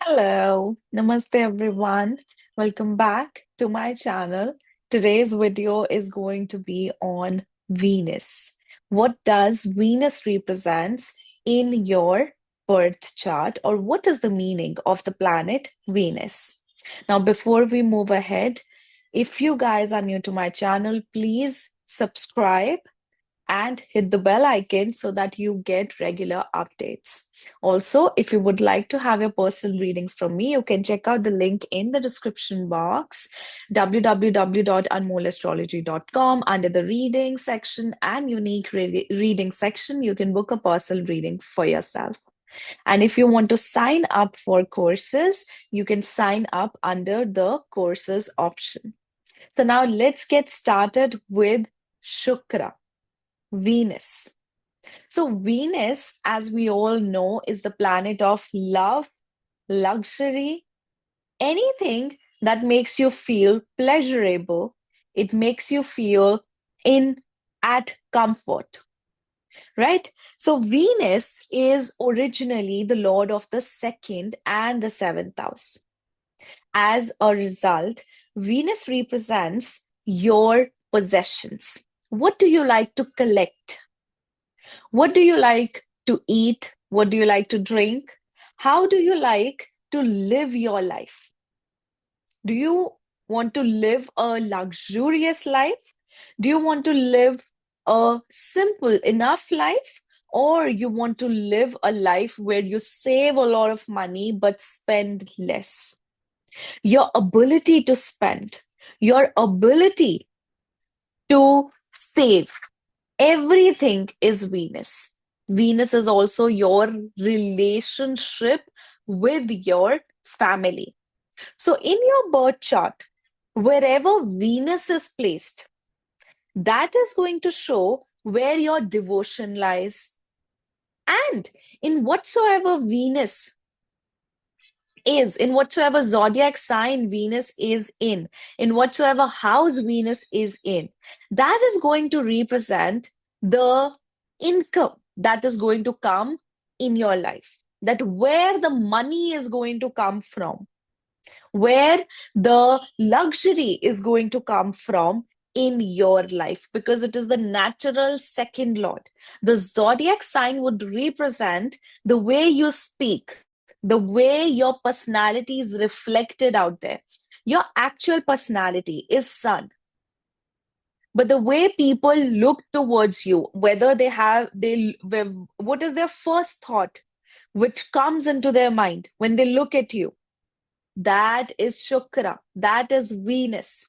Hello, Namaste everyone. Welcome back to my channel. Today's video is going to be on Venus. What does Venus represents in your birth chart, or what is the meaning of the planet Venus? Now, before we move ahead, if you guys are new to my channel, please subscribe and hit the bell icon so that you get regular updates. Also, if you would like to have your personal readings from me, you can check out the link in the description box, www.anmollastrology.com. Under the reading section and unique reading section, you can book a personal reading for yourself. And if you want to sign up for courses, you can sign up under the courses option. So now let's get started with Shukra. Venus. So, Venus, as we all know, is the planet of love, luxury, anything that makes you feel pleasurable. It makes you feel in at comfort, right? So, Venus is originally the lord of the second and the seventh house. As a result, Venus represents your possessions. What do you like to collect? What do you like to eat? What do you like to drink? How do you like to live your life? Do you want to live a luxurious life? Do you want to live a simple enough life? Or you want to live a life where you save a lot of money but spend less? Your ability to spend, your ability to save, everything is Venus. Venus is also your relationship with your family. So, in your birth chart, wherever Venus is placed, that is going to show where your devotion lies. And in whatsoever Venus is, in whatsoever zodiac sign Venus is in whatsoever house Venus is in, that is going to represent the income that is going to come in your life. That where the money is going to come from, where the luxury is going to come from in your life, because it is the natural second lord. The zodiac sign would represent the way you speak, the way your personality is reflected out there. Your actual personality is sun, but the way people look towards you, whether what is their first thought which comes into their mind when they look at you, that is Shukra, that is Venus.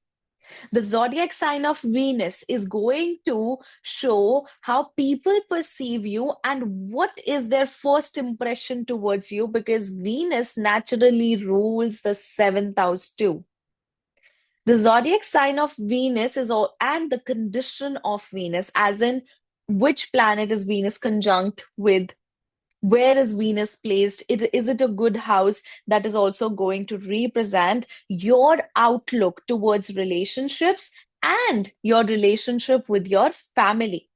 The zodiac sign of Venus is going to show how people perceive you and what is their first impression towards you, because Venus naturally rules the seventh house too. The zodiac sign of Venus is all, and the condition of Venus, as in which planet is Venus conjunct with, where is Venus placed? Is it a good house? That is also going to represent your outlook towards relationships and your relationship with your family.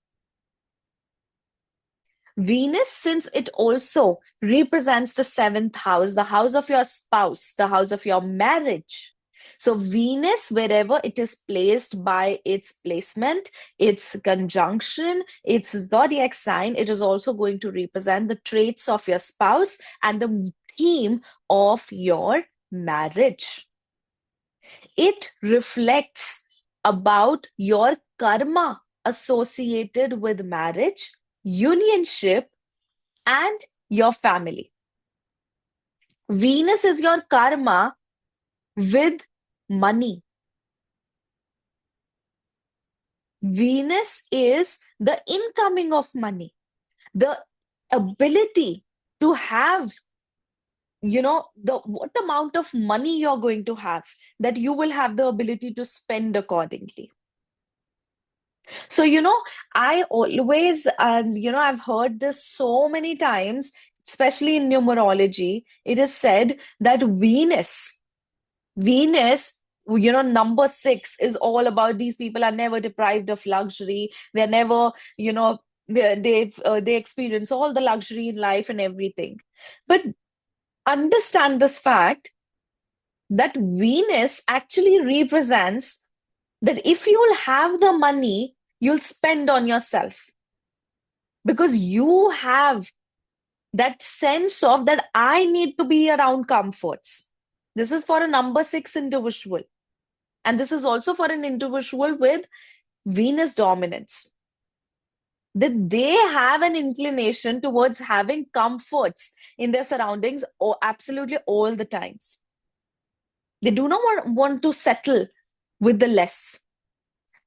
Venus, since it also represents the seventh house, the house of your spouse, the house of your marriage. So, Venus, wherever it is placed by its placement, its conjunction, its zodiac sign, it is also going to represent the traits of your spouse and the theme of your marriage. It reflects about your karma associated with marriage, unionship, and your family. Venus is your karma with money. Venus is the incoming of money, the ability to have, the what amount of money you're going to have, that you will have the ability to spend accordingly. So, I always, I've heard this so many times, especially in numerology. It is said that Venus, number six is all about these people are never deprived of luxury. They're never, they experience all the luxury in life and everything. But understand this fact that Venus actually represents that if you'll have the money, you'll spend on yourself because you have that sense of that I need to be around comforts. This is for a number six individual. And this is also for an individual with Venus dominance. That they have an inclination towards having comforts in their surroundings or absolutely all the times. They do not want to settle with the less.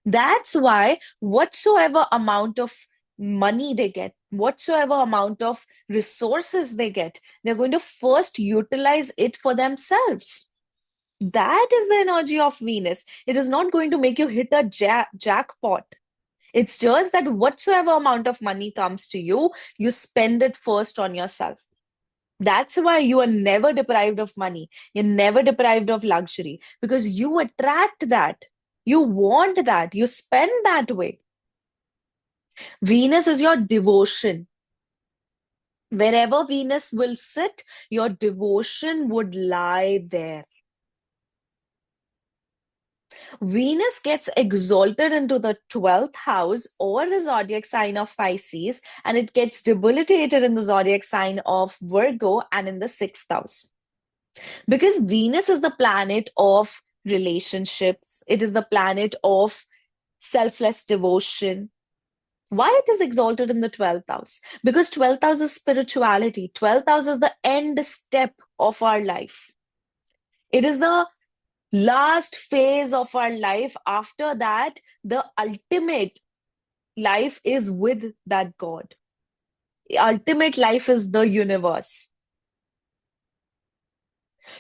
That's why whatsoever amount of money they get, whatsoever amount of resources they get, they're going to first utilize it for themselves. That is the energy of Venus. It is not going to make you hit a jackpot. It's just that whatsoever amount of money comes to you, you spend it first on yourself. That's why you are never deprived of money. You're never deprived of luxury because you attract that. You want that. You spend that way. Venus is your devotion. Wherever Venus will sit, your devotion would lie there. Venus gets exalted into the 12th house or the zodiac sign of Pisces, and it gets debilitated in the zodiac sign of Virgo and in the 6th house. Because Venus is the planet of relationships, it is the planet of selfless devotion. Why it is exalted in the 12th house? Because 12th house is spirituality. 12th house is the end step of our life. It is the last phase of our life. After that, the ultimate life is with that God. Ultimate life is the universe.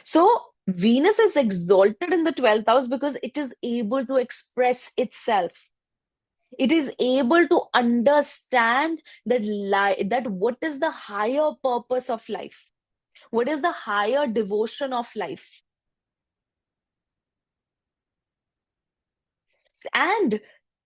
So Venus is exalted in the 12th house because it is able to express itself. It is able to understand that what is the higher purpose of life? What is the higher devotion of life? And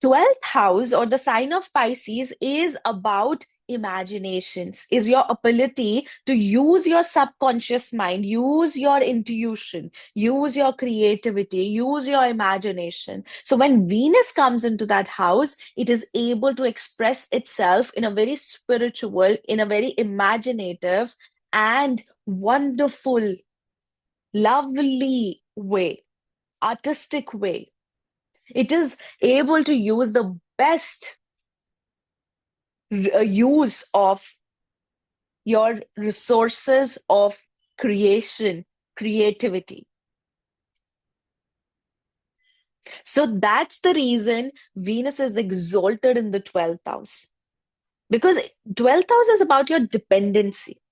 12th house or the sign of Pisces is about imaginations, is your ability to use your subconscious mind, use your intuition, use your creativity, use your imagination. So when Venus comes into that house, it is able to express itself in a very spiritual, in a very imaginative and wonderful, lovely way, artistic way. It is able to use the best use of your resources of creation, creativity. So that's the reason Venus is exalted in the 12th house. Because 12th house is about your dependency.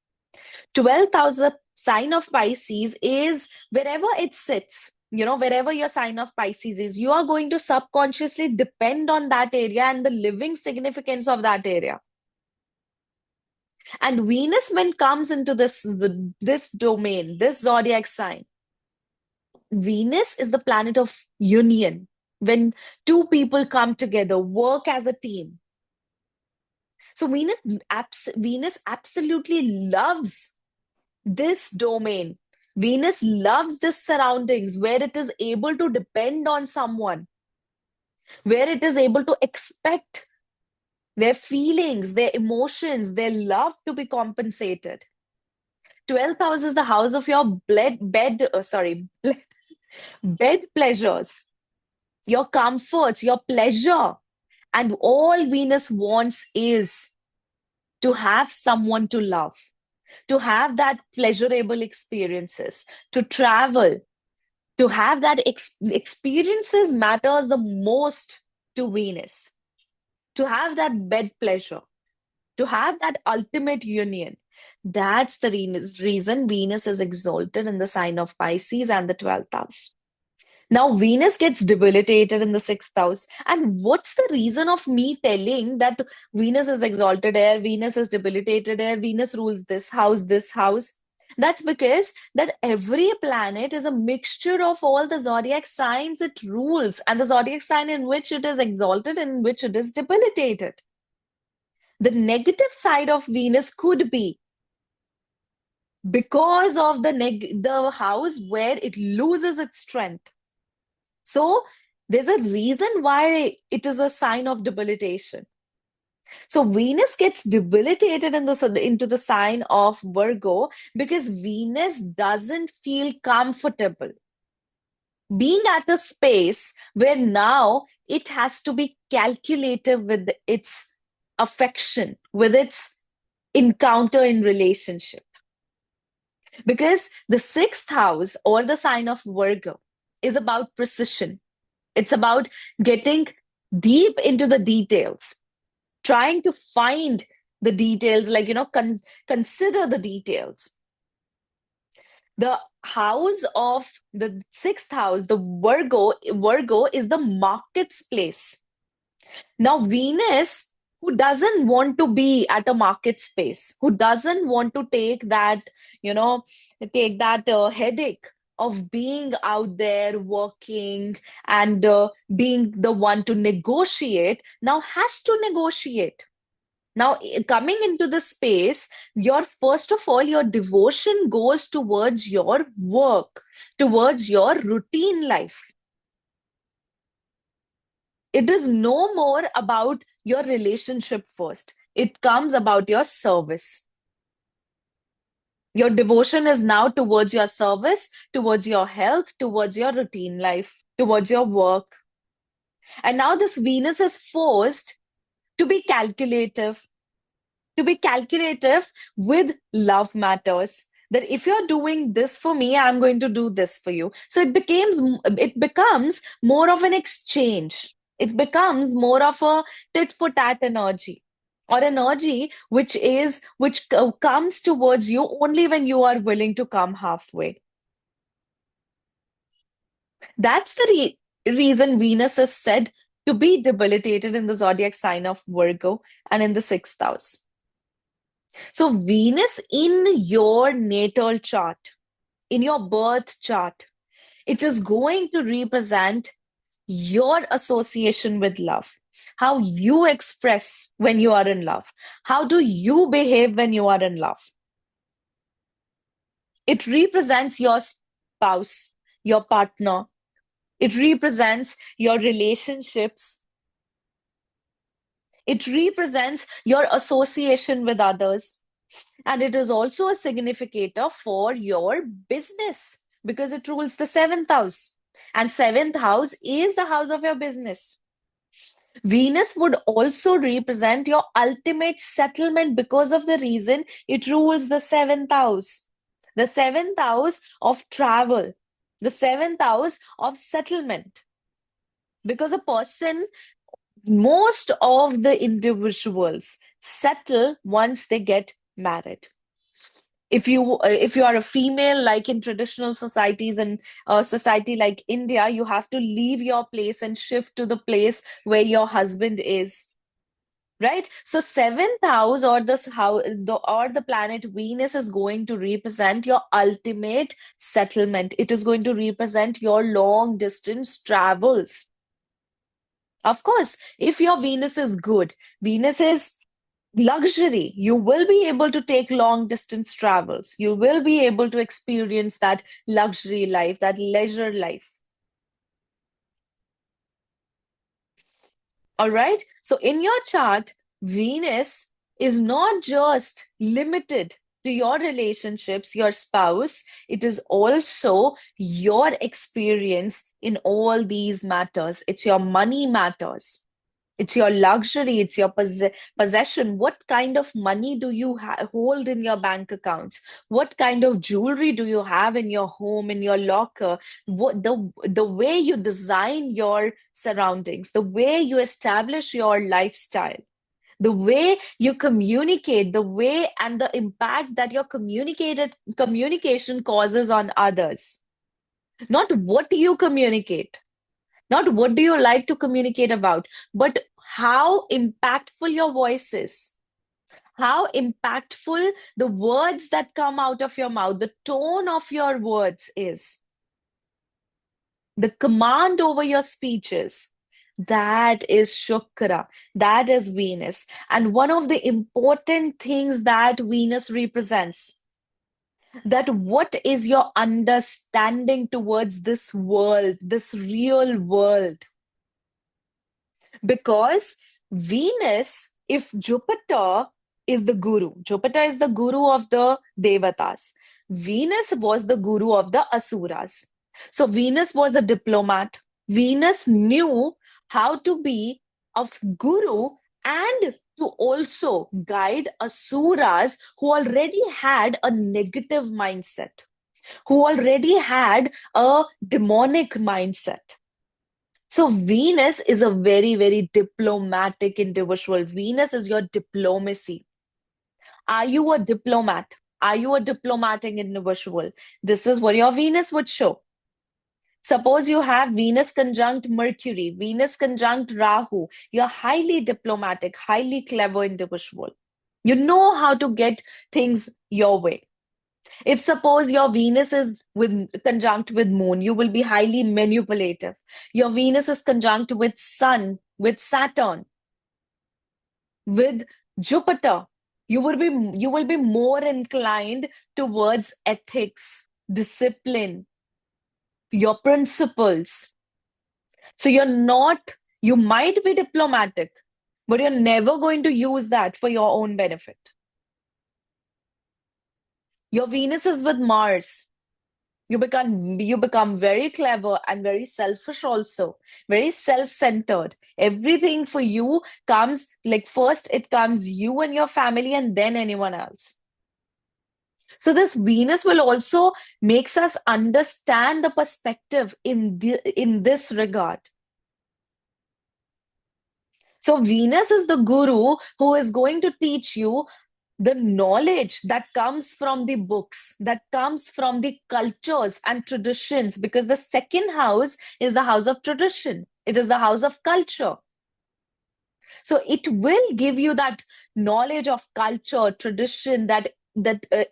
12th house, the sign of Pisces, is wherever it sits, wherever your sign of Pisces is, you are going to subconsciously depend on that area and the living significance of that area. And Venus, when comes into this domain, this zodiac sign, Venus is the planet of union. When two people come together, work as a team. So Venus absolutely loves this domain. Venus loves this surroundings where it is able to depend on someone, where it is able to expect their feelings, their emotions, their love to be compensated. 12th house is the house of your bed pleasures, your comforts, your pleasure. And all Venus wants is to have someone to love, to have that pleasurable experiences, to travel, to have that experiences matters the most to Venus, to have that bed pleasure, to have that ultimate union. That's the reason Venus is exalted in the sign of Pisces and the 12th house. Now, Venus gets debilitated in the 6th house. And what's the reason of me telling that Venus is exalted here, Venus is debilitated here, Venus rules this house, this house? That's because that every planet is a mixture of all the zodiac signs it rules and the zodiac sign in which it is exalted and in which it is debilitated. The negative side of Venus could be because of the house where it loses its strength. So there's a reason why it is a sign of debilitation. So Venus gets debilitated into the sign of Virgo because Venus doesn't feel comfortable being at a space where now it has to be calculative with its affection, with its encounter in relationship. Because the sixth house or the sign of Virgo is about precision. It's about getting deep into the details, trying to find the details, like, consider the details. The house of the sixth house, the Virgo is the market's place. Now, Venus, who doesn't want to be at a market space, who doesn't want to you know, take that headache of being out there working and being the one to negotiate, now has to negotiate. Now, coming into the space, your first of all, your devotion goes towards your work, towards your routine life. It is no more about your relationship first. It comes about your service. Your devotion is now towards your service, towards your health, towards your routine life, towards your work. And now this Venus is forced to be calculative, with love matters. That if you're doing this for me, I'm going to do this for you. So it becomes more of an exchange. It becomes more of a tit for tat energy, or energy which comes towards you only when you are willing to come halfway. That's the reason Venus is said to be debilitated in the zodiac sign of Virgo and in the sixth house. So, Venus in your natal chart, in your birth chart, it is going to represent your association with love, how you express when you are in love, how do you behave when you are in love. It represents your spouse, your partner, it represents your relationships, it represents your association with others. And it is also a significator for your business because it rules the seventh house. And seventh house is the house of your business. Venus would also represent your ultimate settlement because of the reason it rules the seventh house. The seventh house of travel, the seventh house of settlement. Because a person, most of the individuals settle once they get married. If you are a female, like in traditional societies and a society like India, you have to leave your place and shift to the place where your husband is, right? So seventh house, or this how the or the planet Venus, is going to represent your ultimate settlement. It is going to represent your long distance travels. Of course, if your Venus is good, Venus is luxury, you will be able to take long distance travels. You will be able to experience that luxury life, that leisure life. All right. So in your chart, Venus is not just limited to your relationships, your spouse, it is also your experience in all these matters. It's your money matters. It's your luxury, it's your possession. What kind of money do you hold in your bank accounts? What kind of jewelry do you have in your home, in your locker? The way you design your surroundings, the way you establish your lifestyle, the way you communicate, the way and the impact that your communication causes on others. Not what you communicate, not what do you like to communicate about, but how impactful your voice is, how impactful the words that come out of your mouth, the tone of your words is, the command over your speeches. That is Shukra, that is Venus. And one of the important things that Venus represents, That what is your understanding towards this world, this real world? Because Venus, if Jupiter is the guru, Jupiter is the guru of the Devatas. Venus was the guru of the Asuras. So Venus was a diplomat. Venus knew how to be of guru and to also guide Asuras who already had a negative mindset, who already had a demonic mindset. So Venus is a very, very diplomatic individual. Venus is your diplomacy. Are you a diplomat? Are you a diplomatic individual? This is what your Venus would show. Suppose you have Venus conjunct Mercury, Venus conjunct Rahu. You're highly diplomatic, highly clever individual. You know how to get things your way. If suppose your Venus is with conjunct with Moon, you will be highly manipulative. Your Venus is conjunct with Sun, with Saturn, with Jupiter. You will be more inclined towards ethics, discipline, your principles. So you might be diplomatic, but you're never going to use that for your own benefit. Your Venus is with Mars. You become very clever and very selfish also, very self-centered. Everything for you comes like first it comes you and your family and then anyone else. So this Venus will also makes us understand the perspective in this regard. So Venus is the guru who is going to teach you the knowledge that comes from the books, that comes from the cultures and traditions, because the second house is the house of tradition. It is the house of culture. So it will give you that knowledge of culture, tradition, that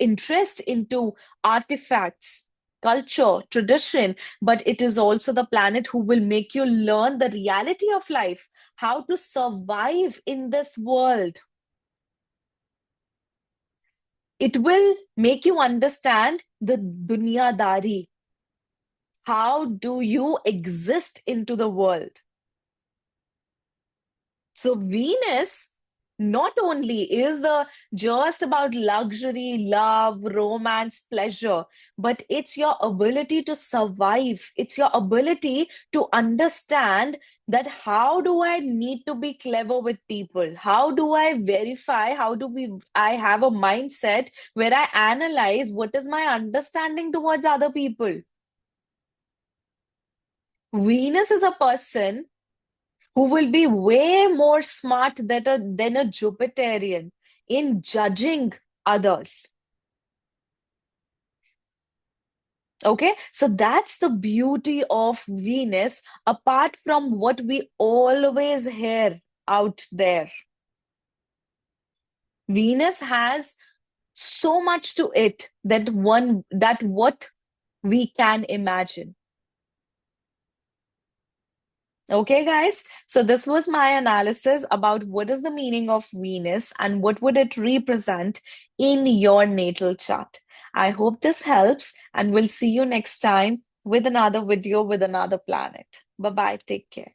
interest into artifacts, culture, tradition, but it is also the planet who will make you learn the reality of life, how to survive in this world. It will make you understand the dunyadari. How do you exist into the world? So Venus not only is the just about luxury, love, romance, pleasure, but it's your ability to survive. It's your ability to understand that how do I need to be clever with people? How do I verify? I have a mindset where I analyze what is my understanding towards other people? Venus is a person who will be way more smart than a Jupiterian in judging others. Okay, so that's the beauty of Venus, apart from what we always hear out there. Venus has so much to it that what we can imagine. Okay, guys. So this was my analysis about what is the meaning of Venus and what would it represent in your natal chart. I hope this helps, and we'll see you next time with another video with another planet. Bye-bye. Take care.